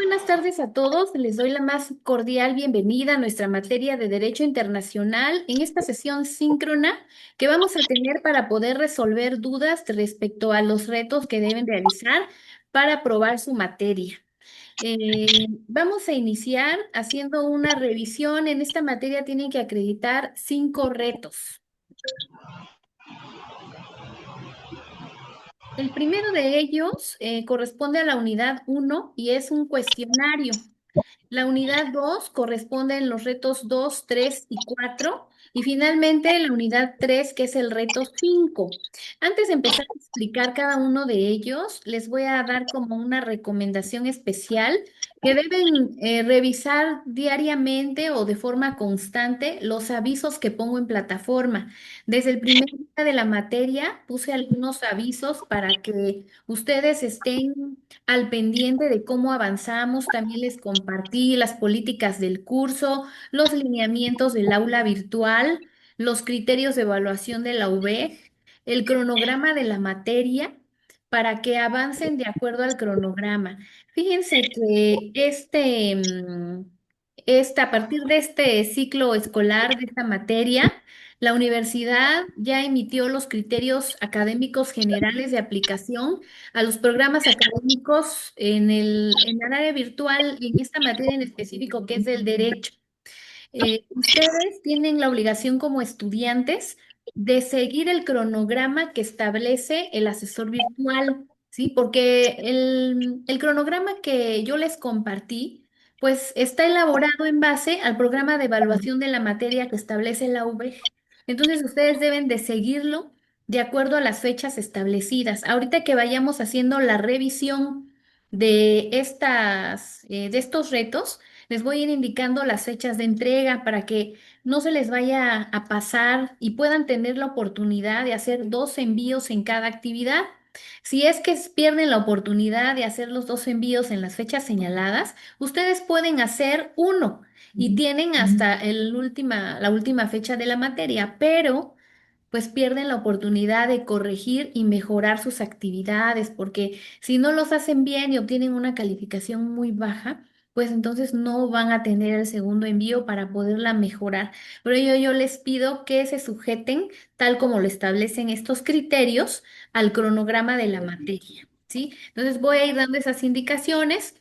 buenas tardes a todos. Les doy la más cordial bienvenida a nuestra materia de Derecho Internacional en esta sesión síncrona que vamos a tener para poder resolver dudas respecto a los retos que deben realizar para aprobar su materia. Vamos a iniciar haciendo una revisión. En esta materia tienen que acreditar 5 retos. El primero de ellos corresponde a la unidad 1 y es un cuestionario. La unidad 2 corresponde en los retos 2, 3 y 4. Y finalmente la unidad 3, que es el reto 5. Antes de empezar a explicar cada uno de ellos, les voy a dar como una recomendación especial que deben revisar diariamente o de forma constante los avisos que pongo en plataforma. Desde el primer día de la materia puse algunos avisos para que ustedes estén al pendiente de cómo avanzamos. También les compartí las políticas del curso, los lineamientos del aula virtual, los criterios de evaluación de la UVEG, el cronograma de la materia, para que avancen de acuerdo al cronograma. Fíjense que a partir de este ciclo escolar, de esta materia, la universidad ya emitió los criterios académicos generales de aplicación a los programas académicos en el área virtual y en esta materia en específico que es del derecho. Ustedes tienen la obligación como estudiantes de seguir el cronograma que establece el asesor virtual, ¿sí? Porque el cronograma que yo les compartí, pues está elaborado en base al programa de evaluación de la materia que establece la UVEG. Entonces, ustedes deben de seguirlo de acuerdo a las fechas establecidas. Ahorita que vayamos haciendo la revisión de estos retos, les voy a ir indicando las fechas de entrega para que no se les vaya a pasar y puedan tener la oportunidad de hacer 2 envíos en cada actividad. Si es que pierden la oportunidad de hacer los 2 envíos en las fechas señaladas, ustedes pueden hacer uno y tienen hasta la última fecha de la materia, pero pues pierden la oportunidad de corregir y mejorar sus actividades, porque si no los hacen bien y obtienen una calificación muy baja, pues entonces no van a tener el segundo envío para poderla mejorar. Por ello, yo les pido que se sujeten, tal como lo establecen estos criterios, al cronograma de la materia, ¿sí? Entonces voy a ir dando esas indicaciones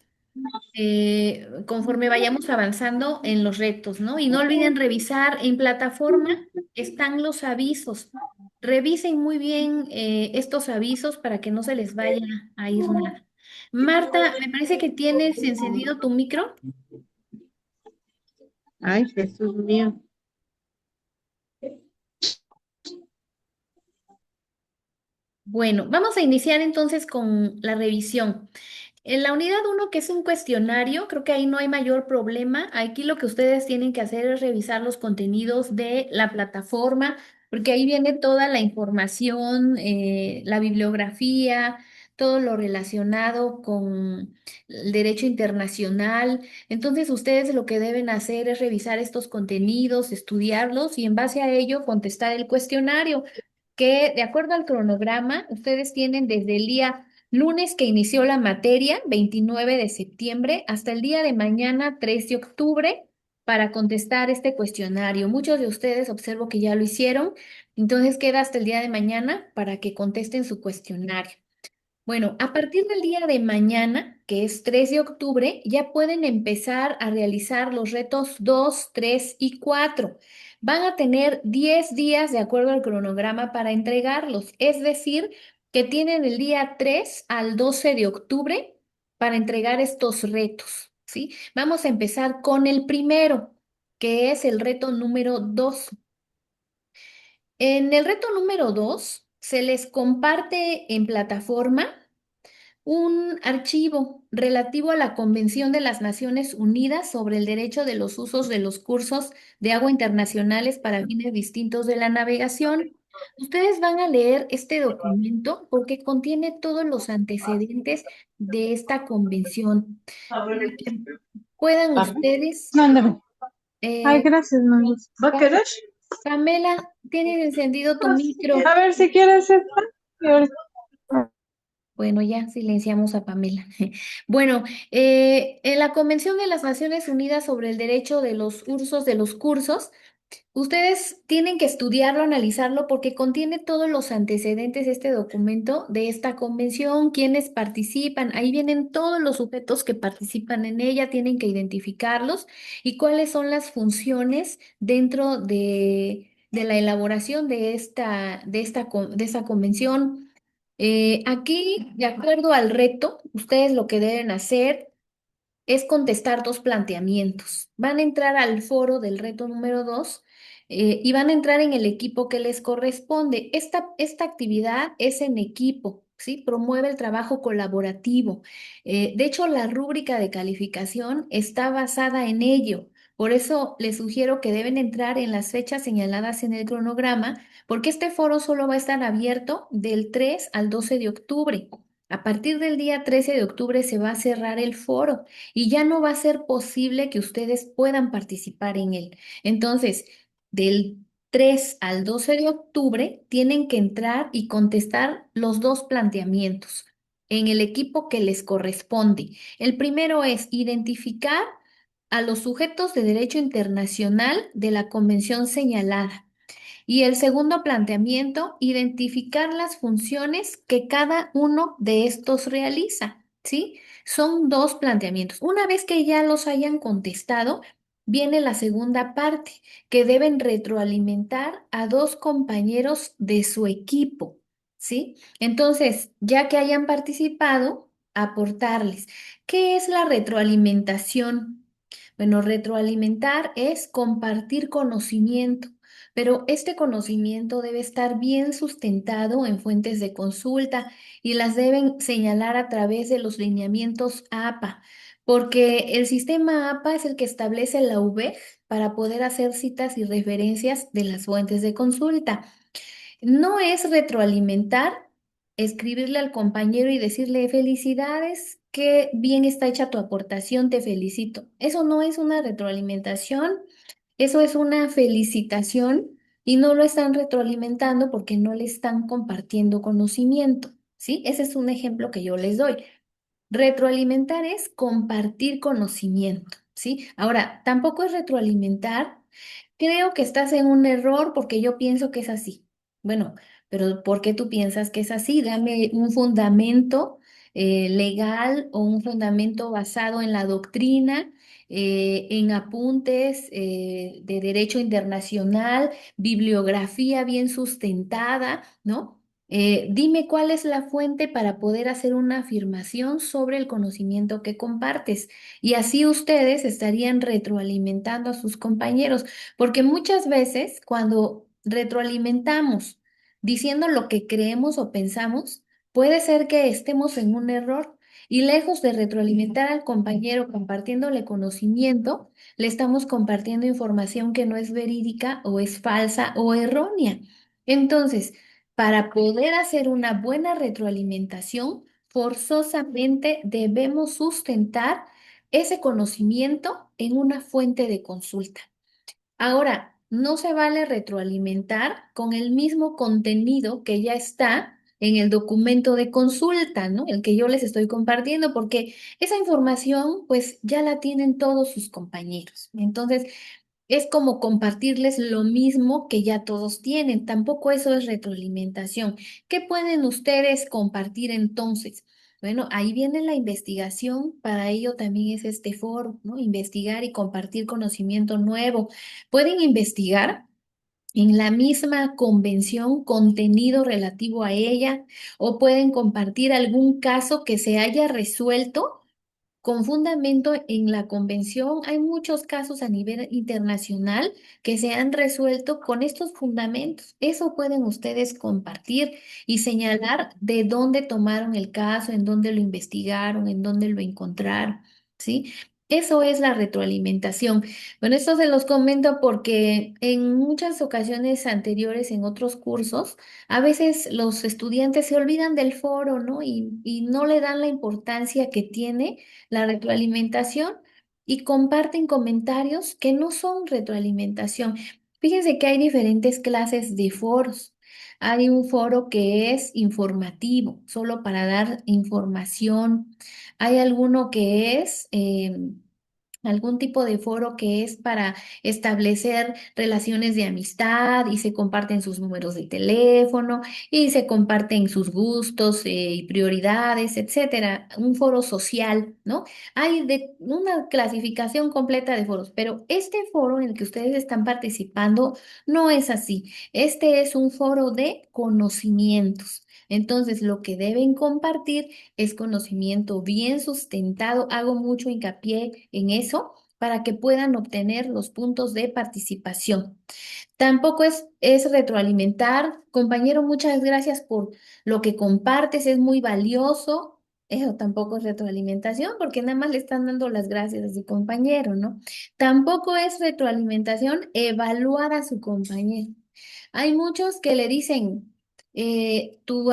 conforme vayamos avanzando en los retos, ¿no? Y no olviden revisar en plataforma, están los avisos. Revisen muy bien estos avisos para que no se les vaya a ir nada. Marta, me parece que tienes encendido tu micro. Ay, Jesús mío. Bueno, vamos a iniciar entonces con la revisión. En la unidad 1, que es un cuestionario, creo que ahí no hay mayor problema. Aquí lo que ustedes tienen que hacer es revisar los contenidos de la plataforma, porque ahí viene toda la información, la bibliografía, todo lo relacionado con el derecho internacional. Entonces, ustedes lo que deben hacer es revisar estos contenidos, estudiarlos y en base a ello contestar el cuestionario que de acuerdo al cronograma, ustedes tienen desde el día lunes que inició la materia, 29 de septiembre, hasta el día de mañana, 3 de octubre, para contestar este cuestionario. Muchos de ustedes observo que ya lo hicieron, entonces queda hasta el día de mañana para que contesten su cuestionario. Bueno, a partir del día de mañana, que es 3 de octubre, ya pueden empezar a realizar los retos 2, 3 y 4. Van a tener 10 días de acuerdo al cronograma para entregarlos, es decir, que tienen el día 3 al 12 de octubre para entregar estos retos, ¿sí? Vamos a empezar con el primero, que es el reto número 2. En el reto número 2 se les comparte en plataforma un archivo relativo a la Convención de las Naciones Unidas sobre el derecho de los usos de los cursos de agua internacionales para fines distintos de la navegación. Ustedes van a leer este documento porque contiene todos los antecedentes de esta convención para que puedan Ah, ustedes. mándame. Ay, eh, gracias, mamá. ¿Va a querer? Pamela, tienes encendido tu micro. A ver si quieres esta. Y ahorita- Bueno, ya silenciamos a Pamela. Bueno, en la Convención de las Naciones Unidas sobre el Derecho de los Usos de los Cursos, ustedes tienen que estudiarlo, analizarlo, porque contiene todos los antecedentes este documento de esta convención, quienes participan, ahí vienen todos los sujetos que participan en ella, tienen que identificarlos y cuáles son las funciones dentro de la elaboración de esta convención. Aquí, de acuerdo al reto, ustedes lo que deben hacer es contestar dos planteamientos. Van a entrar al foro del reto número 2 y van a entrar en el equipo que les corresponde. Esta actividad es en equipo, ¿sí? Promueve el trabajo colaborativo. De hecho, la rúbrica de calificación está basada en ello. Por eso les sugiero que deben entrar en las fechas señaladas en el cronograma, porque este foro solo va a estar abierto del 3 al 12 de octubre. A partir del día 13 de octubre se va a cerrar el foro y ya no va a ser posible que ustedes puedan participar en él. Entonces, del 3 al 12 de octubre tienen que entrar y contestar los dos planteamientos en el equipo que les corresponde. El primero es identificar a los sujetos de derecho internacional de la convención señalada. Y el segundo planteamiento, identificar las funciones que cada uno de estos realiza, ¿sí? Son dos planteamientos. Una vez que ya los hayan contestado, viene la segunda parte, que deben retroalimentar a dos compañeros de su equipo, ¿sí? Entonces, ya que hayan participado, aportarles. ¿Qué es la retroalimentación? Bueno, retroalimentar es compartir conocimiento, pero este conocimiento debe estar bien sustentado en fuentes de consulta y las deben señalar a través de los lineamientos APA, porque el sistema APA es el que establece la UVEG para poder hacer citas y referencias de las fuentes de consulta. No es retroalimentar, escribirle al compañero y decirle felicidades, qué bien está hecha tu aportación, te felicito. Eso no es una retroalimentación, eso es una felicitación y no lo están retroalimentando porque no le están compartiendo conocimiento, ¿sí? Ese es un ejemplo que yo les doy. Retroalimentar es compartir conocimiento, ¿sí? Ahora, tampoco es retroalimentar. Creo que estás en un error porque yo pienso que es así. Bueno, pero ¿por qué tú piensas que es así? Dame un fundamento legal o un fundamento basado en la doctrina, en apuntes de derecho internacional, bibliografía bien sustentada, ¿no? Dime cuál es la fuente para poder hacer una afirmación sobre el conocimiento que compartes. Y así ustedes estarían retroalimentando a sus compañeros, porque muchas veces cuando retroalimentamos diciendo lo que creemos o pensamos, puede ser que estemos en un error. Y lejos de retroalimentar al compañero compartiéndole conocimiento, le estamos compartiendo información que no es verídica o es falsa o errónea. Entonces, para poder hacer una buena retroalimentación, forzosamente debemos sustentar ese conocimiento en una fuente de consulta. Ahora, no se vale retroalimentar con el mismo contenido que ya está en el documento de consulta, ¿no? El que yo les estoy compartiendo, porque esa información pues ya la tienen todos sus compañeros. Entonces, es como compartirles lo mismo que ya todos tienen. Tampoco eso es retroalimentación. ¿Qué pueden ustedes compartir entonces? Bueno, ahí viene la investigación. Para ello también es este foro, ¿no? Investigar y compartir conocimiento nuevo. Pueden investigar en la misma convención contenido relativo a ella o pueden compartir algún caso que se haya resuelto con fundamento en la convención. Hay muchos casos a nivel internacional que se han resuelto con estos fundamentos. Eso pueden ustedes compartir y señalar de dónde tomaron el caso, en dónde lo investigaron, en dónde lo encontraron, ¿sí? Eso es la retroalimentación. Bueno, esto se los comento porque en muchas ocasiones anteriores, en otros cursos, a veces los estudiantes se olvidan del foro, ¿no? Y no le dan la importancia que tiene la retroalimentación y comparten comentarios que no son retroalimentación. Fíjense que hay diferentes clases de foros. Hay un foro que es informativo, solo para dar información. Hay alguno que es algún tipo de foro que es para establecer relaciones de amistad y se comparten sus números de teléfono y se comparten sus gustos y prioridades, etcétera. Un foro social, ¿no? Hay de una clasificación completa de foros, pero este foro en el que ustedes están participando no es así. Este es un foro de conocimientos. Entonces, lo que deben compartir es conocimiento bien sustentado. Hago mucho hincapié en eso para que puedan obtener los puntos de participación. Tampoco es retroalimentar. Compañero, muchas gracias por lo que compartes, es muy valioso. Eso tampoco es retroalimentación porque nada más le están dando las gracias a su compañero, ¿no? Tampoco es retroalimentación evaluar a su compañero. Hay muchos que le dicen, tu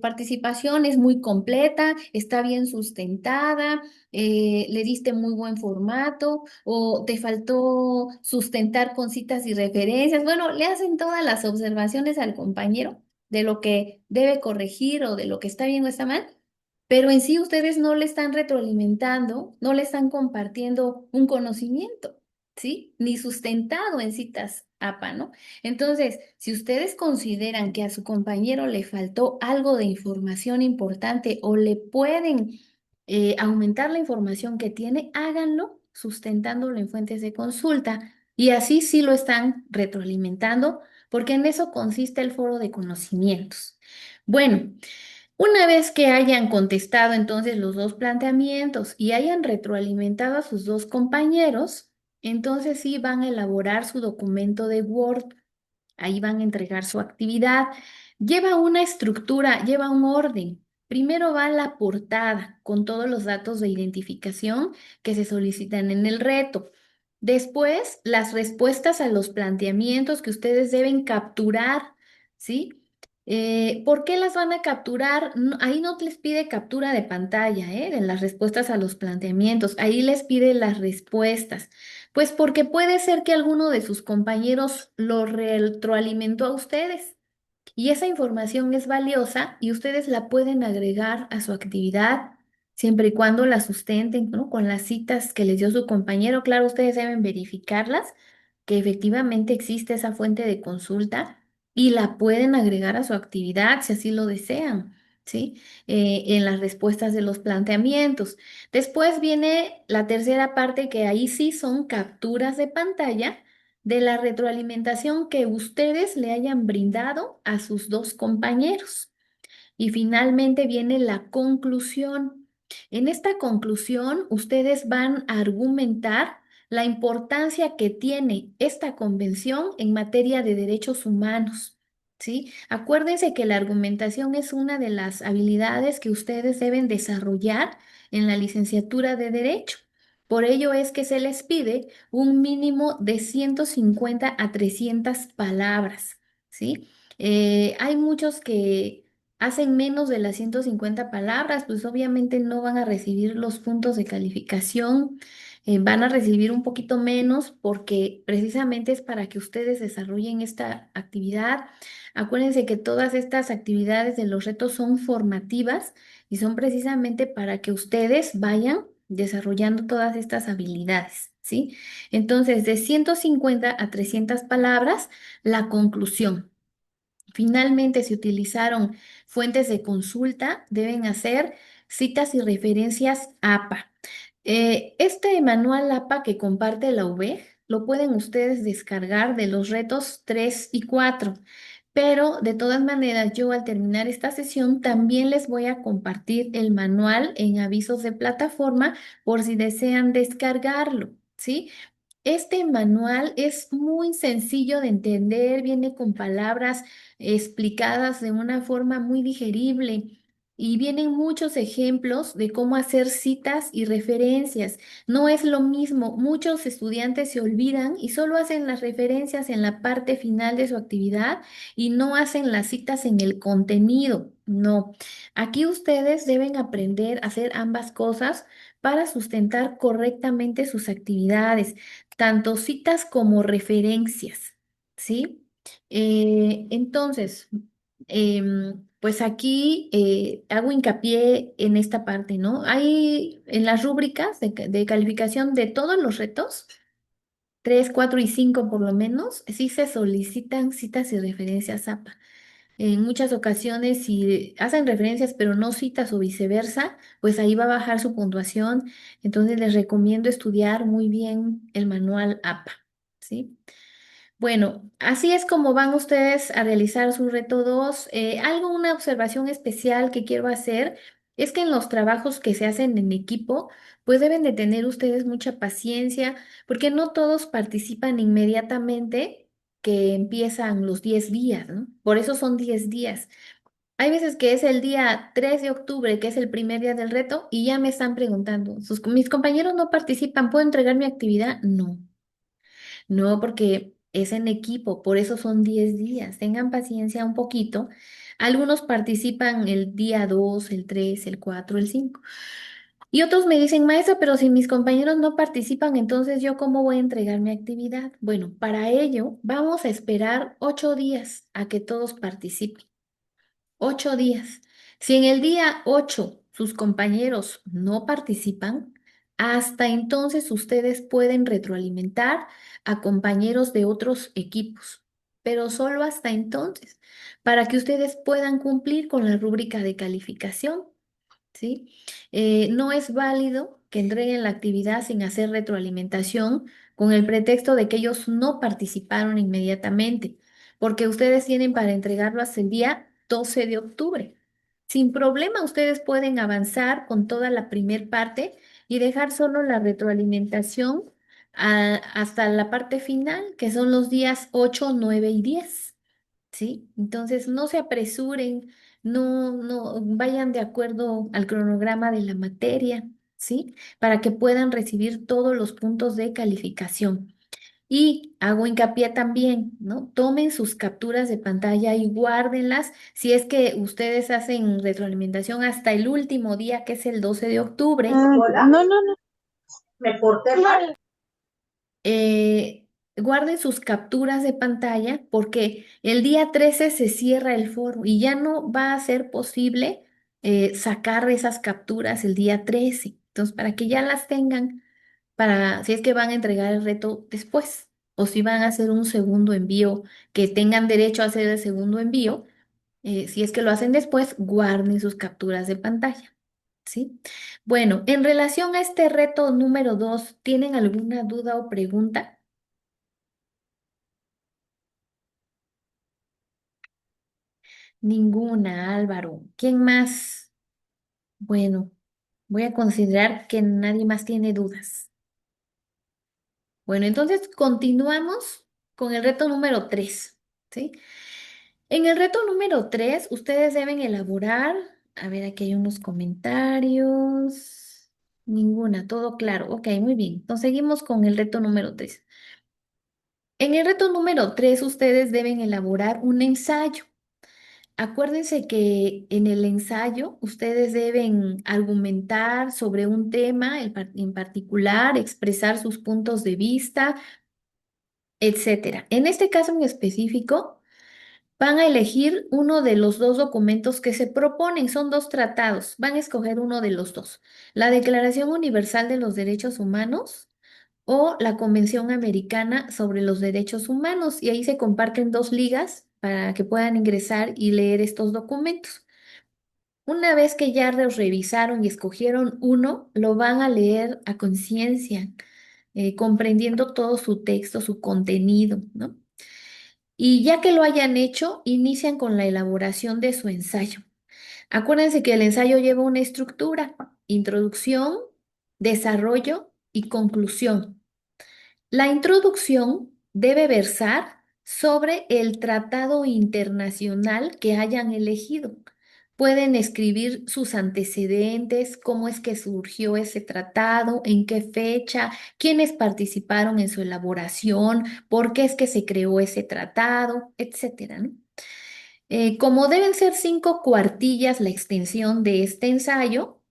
participación es muy completa, está bien sustentada, le diste muy buen formato o te faltó sustentar con citas y referencias. Bueno, le hacen todas las observaciones al compañero de lo que debe corregir o de lo que está bien o está mal, pero en sí ustedes no le están retroalimentando, no le están compartiendo un conocimiento, ¿sí? Ni sustentado en citas APA, ¿no? Entonces, si ustedes consideran que a su compañero le faltó algo de información importante o le pueden aumentar la información que tiene, háganlo sustentándolo en fuentes de consulta y así sí lo están retroalimentando, porque en eso consiste el foro de conocimientos. Bueno. Una vez que hayan contestado entonces los dos planteamientos y hayan retroalimentado a sus dos compañeros, entonces sí van a elaborar su documento de Word. Ahí van a entregar su actividad. Lleva una estructura, lleva un orden. Primero va la portada con todos los datos de identificación que se solicitan en el reto. Después, las respuestas a los planteamientos que ustedes deben capturar, ¿sí? ¿Por qué las van a capturar? Ahí no les pide captura de pantalla, ¿eh? De las respuestas a los planteamientos. Ahí les pide las respuestas. Pues porque puede ser que alguno de sus compañeros lo retroalimentó a ustedes y esa información es valiosa y ustedes la pueden agregar a su actividad siempre y cuando la sustenten, ¿no? Con las citas que les dio su compañero. Claro, ustedes deben verificarlas, que efectivamente existe esa fuente de consulta y la pueden agregar a su actividad si así lo desean. ¿Sí? En las respuestas de los planteamientos. Después viene la tercera parte que ahí sí son capturas de pantalla de la retroalimentación que ustedes le hayan brindado a sus dos compañeros. Y finalmente viene la conclusión. En esta conclusión, ustedes van a argumentar la importancia que tiene esta convención en materia de derechos humanos. ¿Sí? Acuérdense que la argumentación es una de las habilidades que ustedes deben desarrollar en la licenciatura de Derecho. Por ello es que se les pide un mínimo de 150 a 300 palabras. ¿Sí? Hay muchos que hacen menos de las 150 palabras, pues obviamente no van a recibir los puntos de calificación, van a recibir un poquito menos porque precisamente es para que ustedes desarrollen esta actividad. Acuérdense que todas estas actividades de los retos son formativas y son precisamente para que ustedes vayan desarrollando todas estas habilidades, ¿sí? Entonces, de 150 a 300 palabras, la conclusión. Finalmente, si utilizaron fuentes de consulta, deben hacer citas y referencias APA. Este manual APA que comparte la UB lo pueden ustedes descargar de los retos 3 y 4. Pero de todas maneras, yo al terminar esta sesión también les voy a compartir el manual en avisos de plataforma por si desean descargarlo, ¿sí? Este manual es muy sencillo de entender, viene con palabras explicadas de una forma muy digerible y vienen muchos ejemplos de cómo hacer citas y referencias. No es lo mismo, muchos estudiantes se olvidan y solo hacen las referencias en la parte final de su actividad y no hacen las citas en el contenido. No, aquí ustedes deben aprender a hacer ambas cosas para sustentar correctamente sus actividades tanto citas como referencias, ¿sí? Entonces, pues aquí hago hincapié en esta parte, ¿no? Hay en las rúbricas de calificación de todos los retos, 3, 4 y 5 por lo menos, sí se solicitan citas y referencias APA. En muchas ocasiones, si hacen referencias pero no citas o viceversa, pues ahí va a bajar su puntuación. Entonces les recomiendo estudiar muy bien el manual APA, ¿sí? Bueno, así es como van ustedes a realizar su reto 2. Una observación especial que quiero hacer es que en los trabajos que se hacen en equipo, pues deben de tener ustedes mucha paciencia, porque no todos participan inmediatamente que empiezan los 10 días, ¿no? Por eso son 10 días. Hay veces que es el día 3 de octubre, que es el primer día del reto, y ya me están preguntando, ¿mis compañeros no participan? ¿Puedo entregar mi actividad? No. No, porque es en equipo, por eso son 10 días. Tengan paciencia un poquito. Algunos participan el día 2, el 3, el 4, el 5. Y otros me dicen, maestra, pero si mis compañeros no participan, entonces ¿yo cómo voy a entregar mi actividad? Bueno, para ello vamos a esperar 8 días a que todos participen. 8 días. Si en el día 8 sus compañeros no participan, hasta entonces ustedes pueden retroalimentar a compañeros de otros equipos, pero solo hasta entonces, para que ustedes puedan cumplir con la rúbrica de calificación. ¿Sí? No es válido que entreguen la actividad sin hacer retroalimentación con el pretexto de que ellos no participaron inmediatamente, porque ustedes tienen para entregarlo hasta el día 12 de octubre. Sin problema, ustedes pueden avanzar con toda la primer parte y dejar solo la retroalimentación hasta la parte final, que son los días 8, 9 y 10. ¿Sí? Entonces, no se apresuren, no vayan de acuerdo al cronograma de la materia, ¿sí? Para que puedan recibir todos los puntos de calificación. Y hago hincapié también, ¿no? Tomen sus capturas de pantalla y guárdenlas si es que ustedes hacen retroalimentación hasta el último día, que es el 12 de octubre. Hola. No, no, no. Me porté mal. Guarden sus capturas de pantalla porque el día 13 se cierra el foro y ya no va a ser posible sacar esas capturas el día 13. Entonces, para que ya las tengan, para si es que van a entregar el reto después o si van a hacer un segundo envío, que tengan derecho a hacer el segundo envío, si es que lo hacen después, guarden sus capturas de pantalla. ¿Sí? Bueno, en relación a este reto número 2, ¿tienen alguna duda o pregunta? Ninguna, Álvaro. ¿Quién más? Bueno, voy a considerar que nadie más tiene dudas. Bueno, entonces continuamos con el reto número 3, ¿sí? En el reto número 3, ustedes deben elaborar, a ver, aquí hay unos comentarios. Ninguna, todo claro. Ok, muy bien. Entonces seguimos con el reto número 3. En el reto número 3, ustedes deben elaborar un ensayo. Acuérdense que en el ensayo ustedes deben argumentar sobre un tema en particular, expresar sus puntos de vista, etcétera. En este caso en específico, van a elegir uno de los dos documentos que se proponen. Son dos tratados. Van a escoger uno de los dos. La Declaración Universal de los Derechos Humanos o la Convención Americana sobre los Derechos Humanos. Y ahí se comparten dos ligas para que puedan ingresar y leer estos documentos. Una vez que ya los revisaron y escogieron uno, lo van a leer a conciencia, comprendiendo todo su texto, su contenido, ¿no? Y ya que lo hayan hecho, inician con la elaboración de su ensayo. Acuérdense que el ensayo lleva una estructura: introducción, desarrollo y conclusión. La introducción debe versar sobre el tratado internacional que hayan elegido. Pueden escribir sus antecedentes, cómo es que surgió ese tratado, en qué fecha, quiénes participaron en su elaboración, por qué es que se creó ese tratado, etcétera, ¿no? Como deben ser 5 cuartillas la extensión de este ensayo,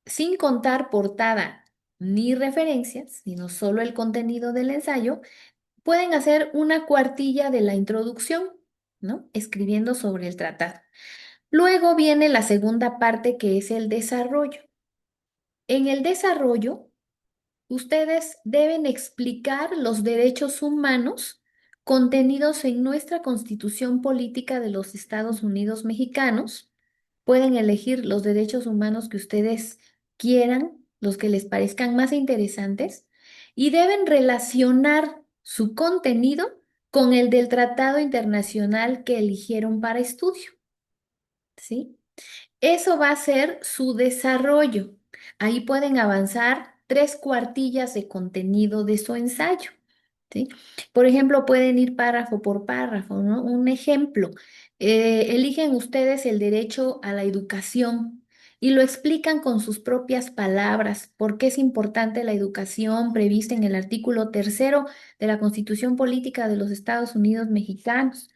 sin contar portada ni referencias, sino solo el contenido del ensayo, pueden hacer una cuartilla de la introducción, ¿no? Escribiendo sobre el tratado. Luego viene la segunda parte que es el desarrollo. En el desarrollo, ustedes deben explicar los derechos humanos contenidos en nuestra Constitución Política de los Estados Unidos Mexicanos. Pueden elegir los derechos humanos que ustedes quieran, los que les parezcan más interesantes, y deben relacionar su contenido con el del tratado internacional que eligieron para estudio, ¿sí? Eso va a ser su desarrollo. Ahí pueden avanzar tres cuartillas de contenido de su ensayo, ¿sí? Por ejemplo, pueden ir párrafo por párrafo, ¿no? Un ejemplo, eligen ustedes el derecho a la educación y lo explican con sus propias palabras, por qué es importante la educación prevista en el artículo tercero de la Constitución Política de los Estados Unidos Mexicanos,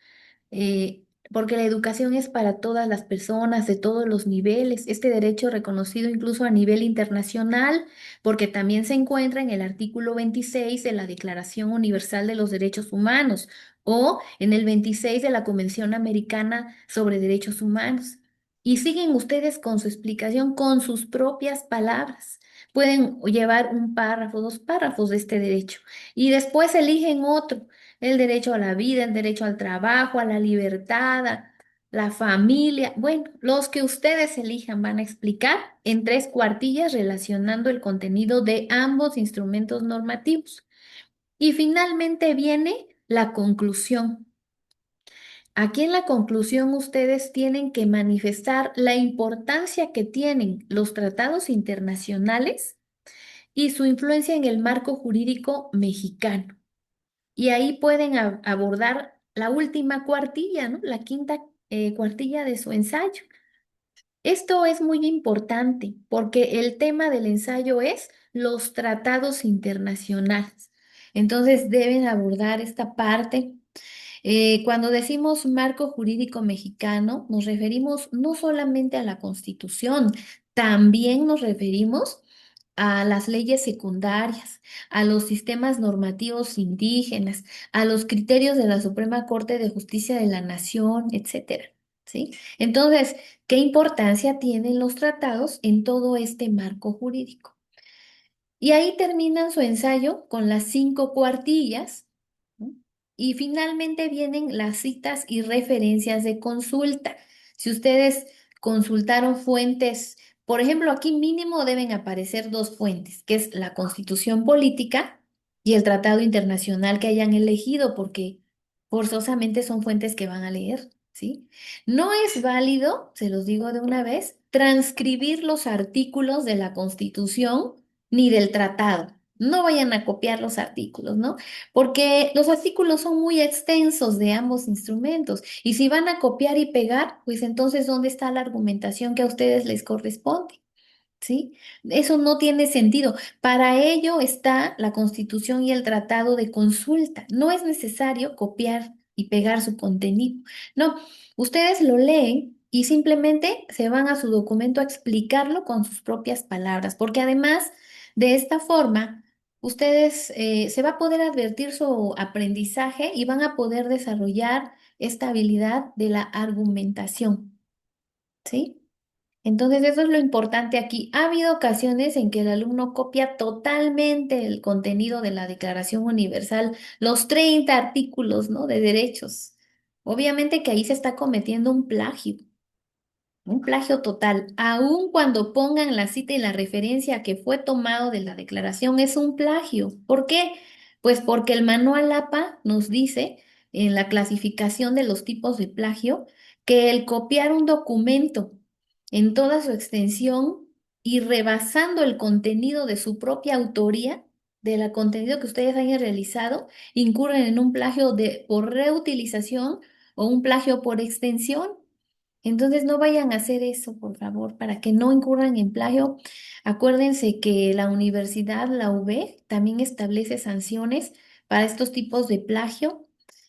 porque la educación es para todas las personas de todos los niveles. Este derecho reconocido incluso a nivel internacional, porque también se encuentra en el artículo 26 de la Declaración Universal de los Derechos Humanos o en el 26 de la Convención Americana sobre Derechos Humanos. Y siguen ustedes con su explicación con sus propias palabras. Pueden llevar un párrafo, dos párrafos de este derecho y después eligen otro, el derecho a la vida, el derecho al trabajo, a la libertad, a la familia. Bueno, los que ustedes elijan van a explicar en tres cuartillas relacionando el contenido de ambos instrumentos normativos. Y finalmente viene la conclusión. Aquí en la conclusión ustedes tienen que manifestar la importancia que tienen los tratados internacionales y su influencia en el marco jurídico mexicano. Y ahí pueden abordar la última cuartilla, ¿no? La quinta cuartilla de su ensayo. Esto es muy importante porque el tema del ensayo es los tratados internacionales. Entonces deben abordar esta parte. Cuando decimos marco jurídico mexicano, nos referimos no solamente a la Constitución, también nos referimos a las leyes secundarias, a los sistemas normativos indígenas, a los criterios de la Suprema Corte de Justicia de la Nación, etcétera. ¿Sí? Entonces, ¿qué importancia tienen los tratados en todo este marco jurídico? Y ahí terminan su ensayo con las cinco cuartillas, ¿no? Y finalmente vienen las citas y referencias de consulta. Si ustedes consultaron fuentes, por ejemplo, aquí mínimo deben aparecer dos fuentes, que es la Constitución Política y el Tratado Internacional que hayan elegido, porque forzosamente son fuentes que van a leer, ¿sí? No es válido, se los digo de una vez, transcribir los artículos de la Constitución ni del tratado. No vayan a copiar los artículos, ¿no? Porque los artículos son muy extensos de ambos instrumentos. Y si van a copiar y pegar, pues entonces, ¿dónde está la argumentación que a ustedes les corresponde? ¿Sí? Eso no tiene sentido. Para ello está la Constitución y el Tratado de Consulta. No es necesario copiar y pegar su contenido. No, ustedes lo leen y simplemente se van a su documento a explicarlo con sus propias palabras, porque además de esta forma, ustedes se va a poder advertir su aprendizaje y van a poder desarrollar esta habilidad de la argumentación. ¿Sí? Entonces, eso es lo importante aquí. Ha habido ocasiones en que el alumno copia totalmente el contenido de la Declaración Universal, los 30 artículos, ¿no? De derechos. Obviamente que ahí se está cometiendo un plagio total. Aun cuando pongan la cita y la referencia que fue tomado de la declaración, es un plagio. ¿Por qué? Pues porque el manual APA nos dice en la clasificación de los tipos de plagio que el copiar un documento en toda su extensión y rebasando el contenido de su propia autoría, del contenido que ustedes hayan realizado, incurren en un plagio por reutilización o un plagio por extensión. Entonces no vayan a hacer eso, por favor, para que no incurran en plagio. Acuérdense que la universidad, la UB, también establece sanciones para estos tipos de plagio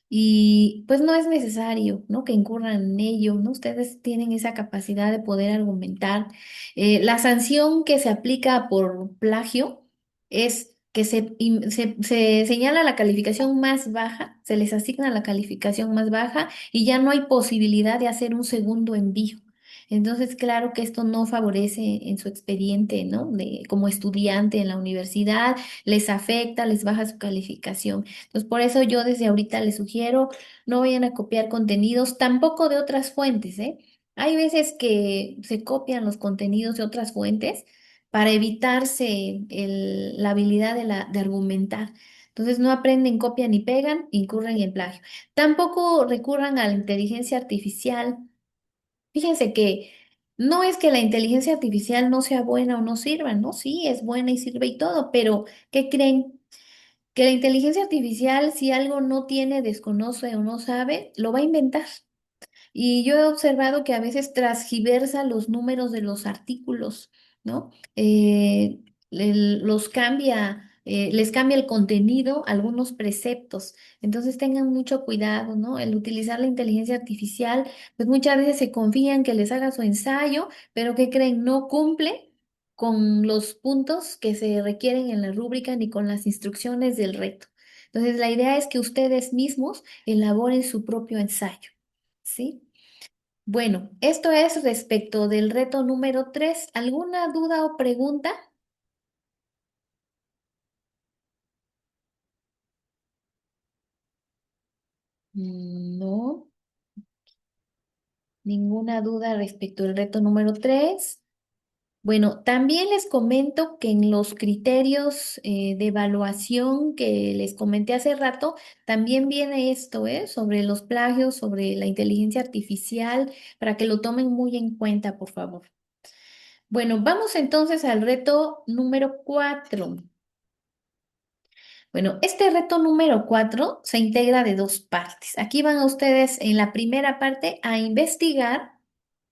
y pues no es necesario, ¿no? Que incurran en ello, ¿no? Ustedes tienen esa capacidad de poder argumentar. La sanción que se aplica por plagio es que se señala la calificación más baja, se les asigna la calificación más baja y ya no hay posibilidad de hacer un segundo envío. Entonces, claro que esto no favorece en su expediente, ¿no? Como estudiante en la universidad, les afecta, les baja su calificación. Entonces, por eso yo desde ahorita les sugiero, no vayan a copiar contenidos, tampoco de otras fuentes, ¿eh? Hay veces que se copian los contenidos de otras fuentes para evitarse la habilidad de argumentar. Entonces no aprenden, copian ni pegan, incurren en plagio. Tampoco recurran a la inteligencia artificial. Fíjense que no es que la inteligencia artificial no sea buena o no sirva, ¿no? Sí, es buena y sirve y todo, pero ¿qué creen? Que la inteligencia artificial, si algo no tiene, desconoce o no sabe, lo va a inventar. Y yo he observado que a veces transgiversa los números de los artículos, ¿no? Los cambia, les cambia el contenido, algunos preceptos. Entonces tengan mucho cuidado, ¿no? El utilizar la inteligencia artificial, pues muchas veces se confían que les haga su ensayo, pero ¿qué creen? No cumple con los puntos que se requieren en la rúbrica ni con las instrucciones del reto. Entonces la idea es que ustedes mismos elaboren su propio ensayo. ¿Sí? Bueno, esto es respecto del reto número 3. ¿Alguna duda o pregunta? No, ninguna duda respecto al reto número 3. Bueno, también les comento que en los criterios de evaluación que les comenté hace rato, también viene esto, sobre los plagios, sobre la inteligencia artificial, para que lo tomen muy en cuenta, por favor. Bueno, vamos entonces al reto número 4. Bueno, este reto número 4 se integra de dos partes. Aquí van ustedes en la primera parte a investigar,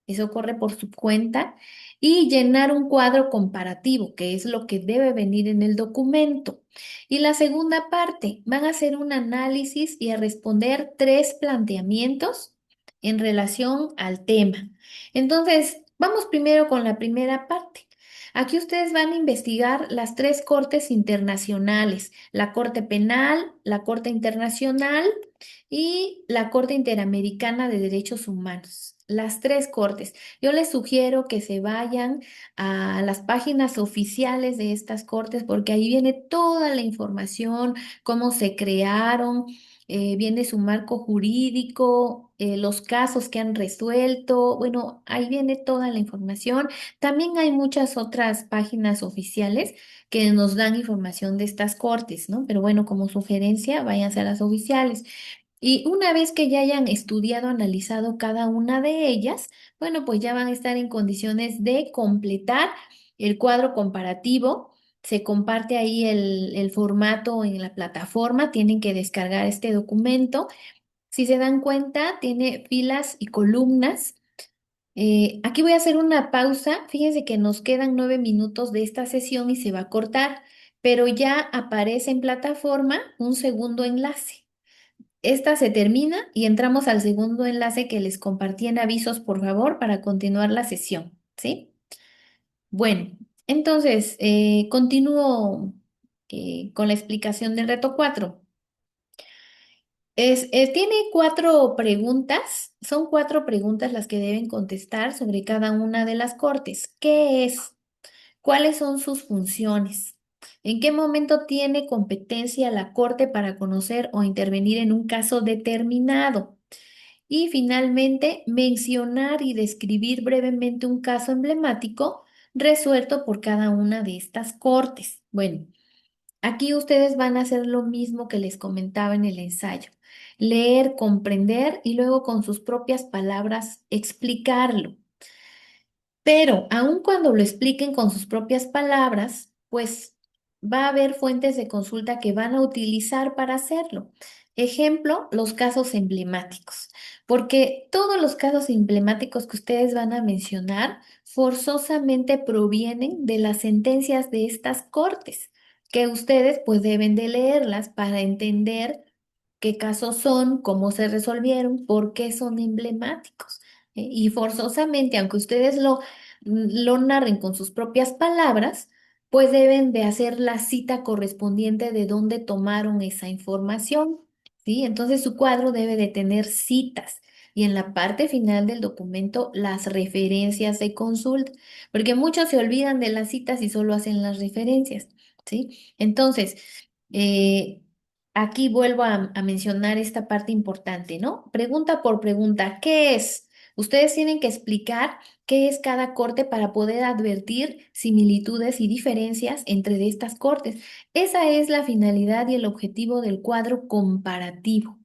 eso corre por su cuenta, y llenar un cuadro comparativo, que es lo que debe venir en el documento. Y la segunda parte, van a hacer un análisis y a responder tres planteamientos en relación al tema. Entonces, vamos primero con la primera parte. Aquí ustedes van a investigar las tres cortes internacionales, la Corte Penal, la Corte Internacional y la Corte Interamericana de Derechos Humanos. Las tres cortes. Yo les sugiero que se vayan a las páginas oficiales de estas cortes porque ahí viene toda la información, cómo se crearon, viene su marco jurídico, los casos que han resuelto. Bueno, ahí viene toda la información. También hay muchas otras páginas oficiales que nos dan información de estas cortes, ¿no? Pero bueno, como sugerencia, váyanse a las oficiales. Y una vez que ya hayan estudiado, analizado cada una de ellas, bueno, pues ya van a estar en condiciones de completar el cuadro comparativo. Se comparte ahí el formato en la plataforma, tienen que descargar este documento. Si se dan cuenta, tiene filas y columnas. Aquí voy a hacer una pausa. Fíjense que nos quedan 9 minutos de esta sesión y se va a cortar, pero ya aparece en plataforma un segundo enlace. Esta se termina y entramos al segundo enlace que les compartí en avisos, por favor, para continuar la sesión, ¿sí? Bueno, entonces, continúo con la explicación del reto 4. Tiene cuatro preguntas, son cuatro preguntas las que deben contestar sobre cada una de las cortes. ¿Qué es? ¿Cuáles son sus funciones? ¿En qué momento tiene competencia la Corte para conocer o intervenir en un caso determinado? Y finalmente, mencionar y describir brevemente un caso emblemático resuelto por cada una de estas cortes. Bueno, aquí ustedes van a hacer lo mismo que les comentaba en el ensayo. Leer, comprender y luego con sus propias palabras explicarlo. Pero aun cuando lo expliquen con sus propias palabras, pues va a haber fuentes de consulta que van a utilizar para hacerlo. Ejemplo, los casos emblemáticos, porque todos los casos emblemáticos que ustedes van a mencionar forzosamente provienen de las sentencias de estas cortes, que ustedes pues deben de leerlas para entender qué casos son, cómo se resolvieron, por qué son emblemáticos. Y forzosamente, aunque ustedes lo narren con sus propias palabras, pues deben de hacer la cita correspondiente de dónde tomaron esa información, ¿sí? Entonces su cuadro debe de tener citas y en la parte final del documento las referencias de consulta, porque muchos se olvidan de las citas y solo hacen las referencias, ¿sí? Entonces, eh, aquí vuelvo a mencionar esta parte importante, ¿no? Pregunta por pregunta, ¿qué es? Ustedes tienen que explicar qué es cada corte para poder advertir similitudes y diferencias entre de estas cortes. Esa es la finalidad y el objetivo del cuadro comparativo.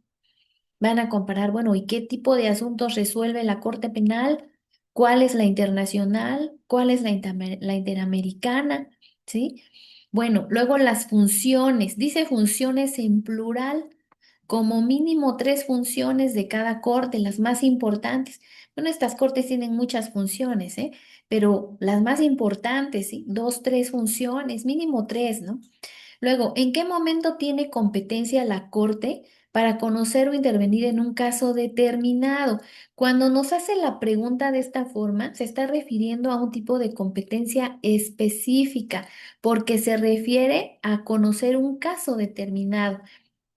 Van a comparar, bueno, ¿y qué tipo de asuntos resuelve la Corte Penal? ¿Cuál es la internacional? ¿Cuál es la interamericana? ¿Sí? Bueno, luego las funciones. Dice funciones en plural, como mínimo tres funciones de cada corte, las más importantes. Bueno, estas cortes tienen muchas funciones, ¿eh? Pero las más importantes, ¿sí? Dos, tres funciones, mínimo tres, ¿no? Luego, ¿en qué momento tiene competencia la Corte para conocer o intervenir en un caso determinado? Cuando nos hace la pregunta de esta forma, se está refiriendo a un tipo de competencia específica, porque se refiere a conocer un caso determinado.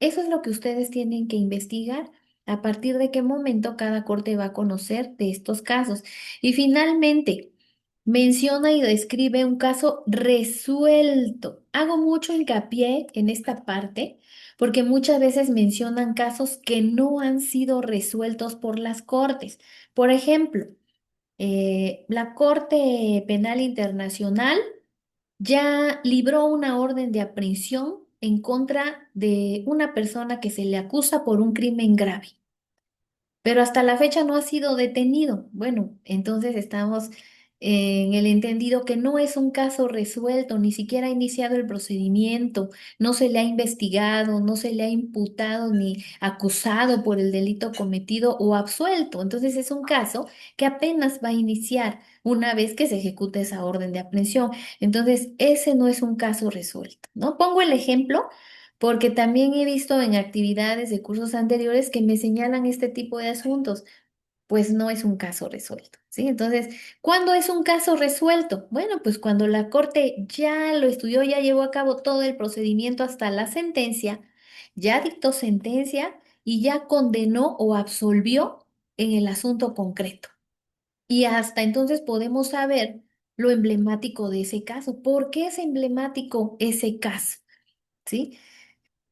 Eso es lo que ustedes tienen que investigar. A partir de qué momento cada corte va a conocer de estos casos. Y finalmente, menciona y describe un caso resuelto. Hago mucho hincapié en esta parte porque muchas veces mencionan casos que no han sido resueltos por las cortes. Por ejemplo, la Corte Penal Internacional ya libró una orden de aprehensión en contra de una persona que se le acusa por un crimen grave, pero hasta la fecha no ha sido detenido. Bueno, entonces estamos en el entendido que no es un caso resuelto, ni siquiera ha iniciado el procedimiento, no se le ha investigado, no se le ha imputado ni acusado por el delito cometido o absuelto. Entonces es un caso que apenas va a iniciar una vez que se ejecute esa orden de aprehensión. Entonces, ese no es un caso resuelto, ¿no? Pongo el ejemplo porque también he visto en actividades de cursos anteriores que me señalan este tipo de asuntos, pues no es un caso resuelto, ¿sí? Entonces, ¿cuándo es un caso resuelto? Bueno, pues cuando la corte ya lo estudió, ya llevó a cabo todo el procedimiento hasta la sentencia, ya dictó sentencia y ya condenó o absolvió en el asunto concreto. Y hasta entonces podemos saber lo emblemático de ese caso. ¿Por qué es emblemático ese caso? ¿Sí?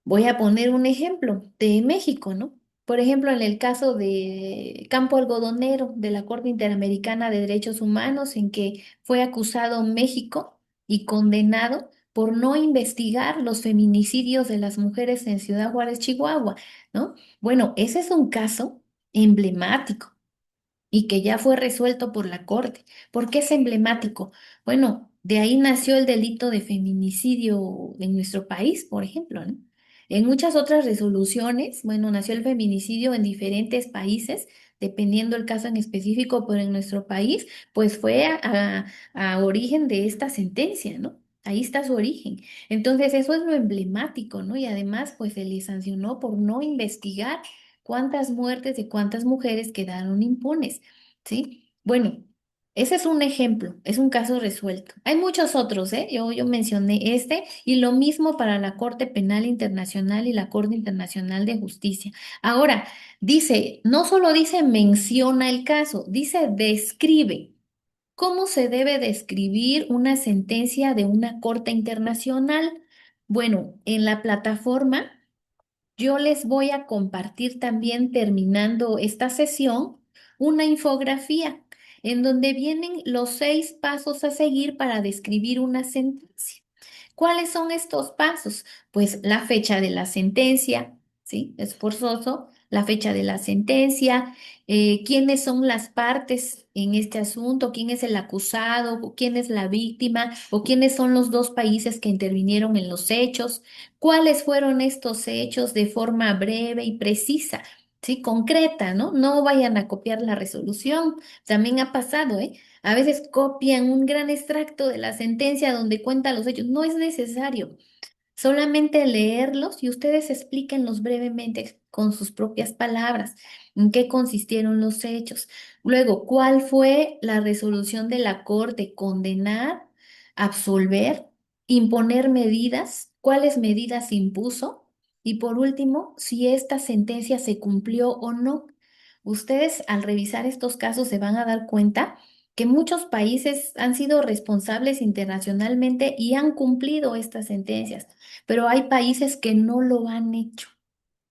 Voy a poner un ejemplo de México, ¿no? Por ejemplo, en el caso de Campo Algodonero de la Corte Interamericana de Derechos Humanos, en que fue acusado México y condenado por no investigar los feminicidios de las mujeres en Ciudad Juárez, Chihuahua, ¿no? Bueno, ese es un caso emblemático y que ya fue resuelto por la Corte. ¿Por qué es emblemático? Bueno, de ahí nació el delito de feminicidio en nuestro país, por ejemplo, ¿no? En muchas otras resoluciones, bueno, nació el feminicidio en diferentes países, dependiendo el caso en específico, pero en nuestro país, pues fue a origen de esta sentencia, ¿no? Ahí está su origen. Entonces, eso es lo emblemático, ¿no? Y además, pues se le sancionó por no investigar cuántas muertes de cuántas mujeres quedaron impunes, ¿sí? Bueno, ese es un ejemplo, es un caso resuelto. Hay muchos otros, ¿eh? Yo mencioné este y lo mismo para la Corte Penal Internacional y la Corte Internacional de Justicia. Ahora, dice, no solo dice menciona el caso, dice describe. ¿Cómo se debe describir una sentencia de una Corte Internacional? Bueno, en la plataforma. Yo les voy a compartir también, terminando esta sesión, una infografía en donde vienen los 6 pasos a seguir para describir una sentencia. ¿Cuáles son estos pasos? Pues la fecha de la sentencia, ¿sí? Es forzoso. La fecha de la sentencia, quiénes son las partes en este asunto, quién es el acusado, o quién es la víctima, o quiénes son los dos países que intervinieron en los hechos, cuáles fueron estos hechos de forma breve y precisa, ¿sí? Concreta, ¿no? No vayan a copiar la resolución. También ha pasado, ¿eh? A veces copian un gran extracto de la sentencia donde cuenta los hechos. No es necesario. Solamente leerlos y ustedes explíquenlos brevemente con sus propias palabras en qué consistieron los hechos. Luego, ¿cuál fue la resolución de la corte? ¿Condenar? ¿Absolver? imponer medidas, cuáles medidas impuso y por último, si esta sentencia se cumplió o no. Ustedes al revisar estos casos se van a dar cuenta que muchos países han sido responsables internacionalmente y han cumplido estas sentencias, pero hay países que no lo han hecho,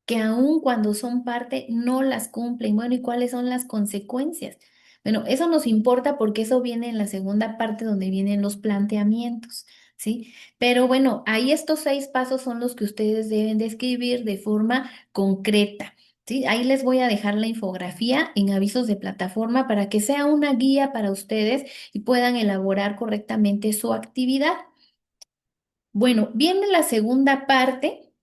que aun cuando son parte no las cumplen. Bueno, ¿y cuáles son las consecuencias? Bueno, eso nos importa porque eso viene en la segunda parte donde vienen los planteamientos, ¿sí? Pero bueno, ahí estos 6 pasos son los que ustedes deben de escribir de forma concreta. ¿Sí? Ahí les voy a dejar la infografía en avisos de plataforma para que sea una guía para ustedes y puedan elaborar correctamente su actividad. Bueno, viene la segunda parte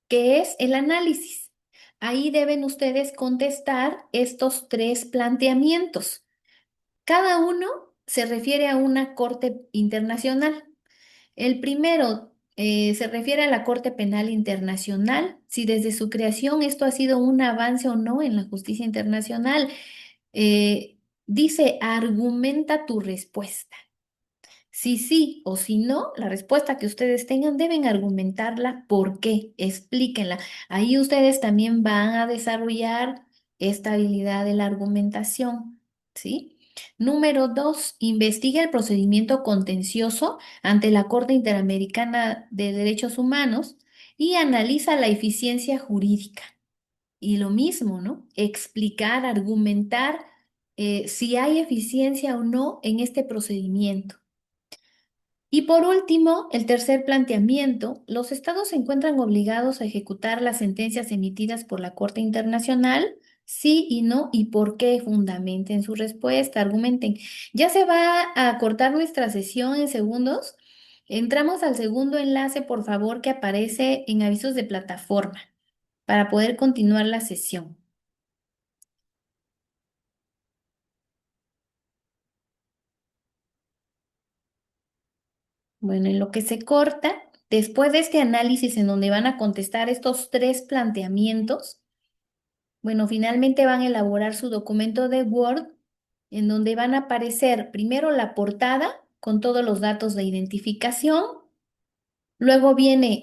que es el análisis. Ahí deben ustedes contestar estos 3 planteamientos. Cada uno se refiere a una corte internacional. El primero se refiere a la Corte Penal Internacional, si desde su creación esto ha sido un avance o no en la justicia internacional. Dice, argumenta tu respuesta. Si sí o si no, la respuesta que ustedes tengan deben argumentarla. ¿Por qué? Explíquenla. Ahí ustedes también van a desarrollar esta habilidad de la argumentación, ¿sí? Número 2, investiga el procedimiento contencioso ante la Corte Interamericana de Derechos Humanos y analiza la eficiencia jurídica. Y lo mismo, ¿no? Explicar, argumentar si hay eficiencia o no en este procedimiento. Y por último, el tercer planteamiento, los estados se encuentran obligados a ejecutar las sentencias emitidas por la Corte Internacional, sí y no, y por qué fundamenten su respuesta, argumenten. Ya se va a cortar nuestra sesión en segundos. Entramos al segundo enlace, por favor, que aparece en avisos de plataforma para poder continuar la sesión. Bueno, en lo que se corta, después de este análisis en donde van a contestar estos 3 planteamientos, bueno, finalmente van a elaborar su documento de Word en donde van a aparecer primero la portada con todos los datos de identificación, luego viene